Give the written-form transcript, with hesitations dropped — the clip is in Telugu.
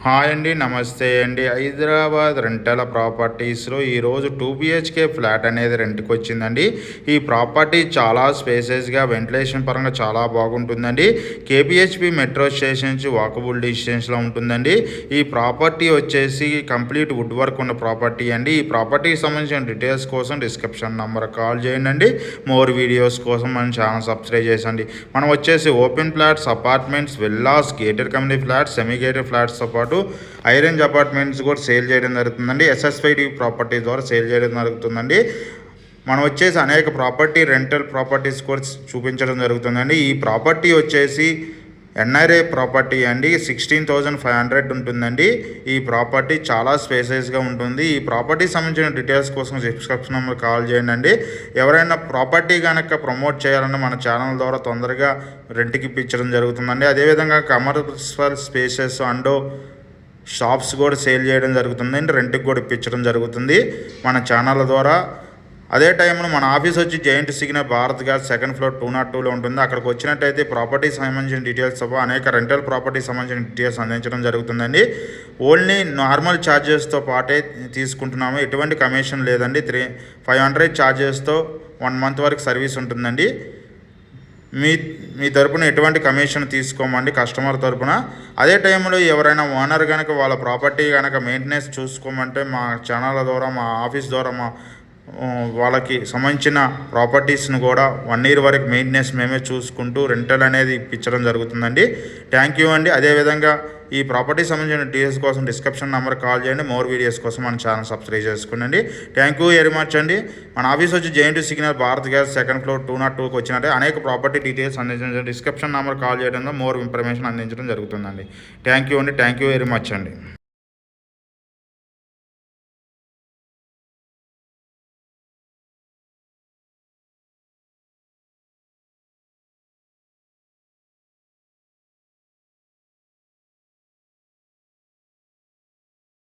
హాయ్ అండి, నమస్తే అండి. హైదరాబాద్ రెంటల్ ప్రాపర్టీస్లో ఈరోజు 2 BHK ఫ్లాట్ అనేది రెంట్కి వచ్చిందండి. ఈ ప్రాపర్టీ చాలా స్పేసెస్గా వెంటిలేషన్ పరంగా చాలా బాగుంటుందండి. KPHP మెట్రో స్టేషన్ నుంచి వాకబుల్ డిస్టెన్స్లో ఉంటుందండి. ఈ ప్రాపర్టీ వచ్చేసి కంప్లీట్ వుడ్ వర్క్ ఉన్న ప్రాపర్టీ అండి. ఈ ప్రాపర్టీకి సంబంధించిన డీటెయిల్స్ కోసం డిస్క్రిప్షన్ నెంబర్ కాల్ చేయండి. మోర్ వీడియోస్ కోసం మన ఛానల్ సబ్స్క్రైబ్ చేసండి. మనం వచ్చేసి open flats, apartments, villas, gated community flats, semi gated ఫ్లాట్స్తో పాటు హై రేంజ్ అపార్ట్మెంట్స్ కూడా సేల్ చేయడం జరుగుతుందండి. SSYD ప్రాపర్టీ ద్వారా సేల్ చేయడం జరుగుతుందండి. మనం వచ్చేసి అనేక ప్రాపర్టీ రెంటల్ ప్రాపర్టీస్ కూడా చూపించడం జరుగుతుందండి. ఈ ప్రాపర్టీ వచ్చేసి NRA ప్రాపర్టీ అండి. 16,500 ఉంటుందండి. ఈ ప్రాపర్టీ చాలా స్పేసెస్గా ఉంటుంది. ఈ ప్రాపర్టీకి సంబంధించిన డీటెయిల్స్ కోసం డిస్క్రిప్షన్ నెంబర్ కాల్ చేయండి. ఎవరైనా ప్రాపర్టీ కనుక ప్రమోట్ చేయాలన్నా మన ఛానల్ ద్వారా తొందరగా రెంట్కి ఇప్పించడం జరుగుతుందండి. అదేవిధంగా కమర్షియల్ స్పేసెస్ అండ్ షాప్స్ కూడా సేల్ చేయడం జరుగుతుందండి. రెంట్కి కూడా ఇప్పించడం జరుగుతుంది మన ఛానల్ ద్వారా. అదే టైంలో మన ఆఫీస్ వచ్చి giant signal Bharat gas second floor 202లో ఉంటుంది. అక్కడికి వచ్చినట్టయితే ప్రాపర్టీ సంబంధించిన డీటెయిల్స్ అనేక రెంటల్ ప్రాపర్టీ సంబంధించిన డీటెయిల్స్ అందించడం జరుగుతుందండి. ఓన్లీ నార్మల్ ఛార్జెస్తో పాటే తీసుకుంటున్నాము. ఎటువంటి కమిషన్ లేదండి. 500 ఛార్జెస్తో 1 మంత్ వరకు సర్వీస్ ఉంటుందండి. మీ తరపున ఎటువంటి కమిషన్ తీసుకోమండి కస్టమర్ తరపున. అదే టైంలో ఎవరైనా ఓనర్ కనుక వాళ్ళ ప్రాపర్టీ కనుక మెయింటెనెన్స్ చూసుకోమంటే మా ఛానల్ ద్వారా, మా ఆఫీస్ ద్వారా వాళ్ళకి సంబంధించిన ప్రాపర్టీస్ను కూడా 1 year వరకు మెయింటెనెన్స్ మేమే చూసుకుంటూ రెంటల్ అనేది ఇప్పించడం జరుగుతుందండి. థ్యాంక్ యూ అండి. అదేవిధంగా ఈ ప్రాపర్టీ సంబంధించిన డీటెయిల్స్ కోసం డిస్క్రిప్షన్ నెంబర్ కాల్ చేయండి. మోర్ వీడియోస్ కోసం మన ఛానల్ సబ్స్క్రైబ్ చేసుకోండి. థ్యాంక్ యూ వెరీ మచ్ అండి. మన ఆఫీస్ వచ్చి giant signal Bharat gas second floor 202కి వచ్చినట్టే అనేక ప్రాపర్టీ డీటెయిల్స్ అందించడం, డిస్క్రిప్షన్ నెంబర్ కాల్ చేయడంలో మోర్ ఇన్ఫర్మేషన్ అందించడం జరుగుతుందండి. థ్యాంక్ యూ అండి. థ్యాంక్ యూ వెరీ మచ్ అండి.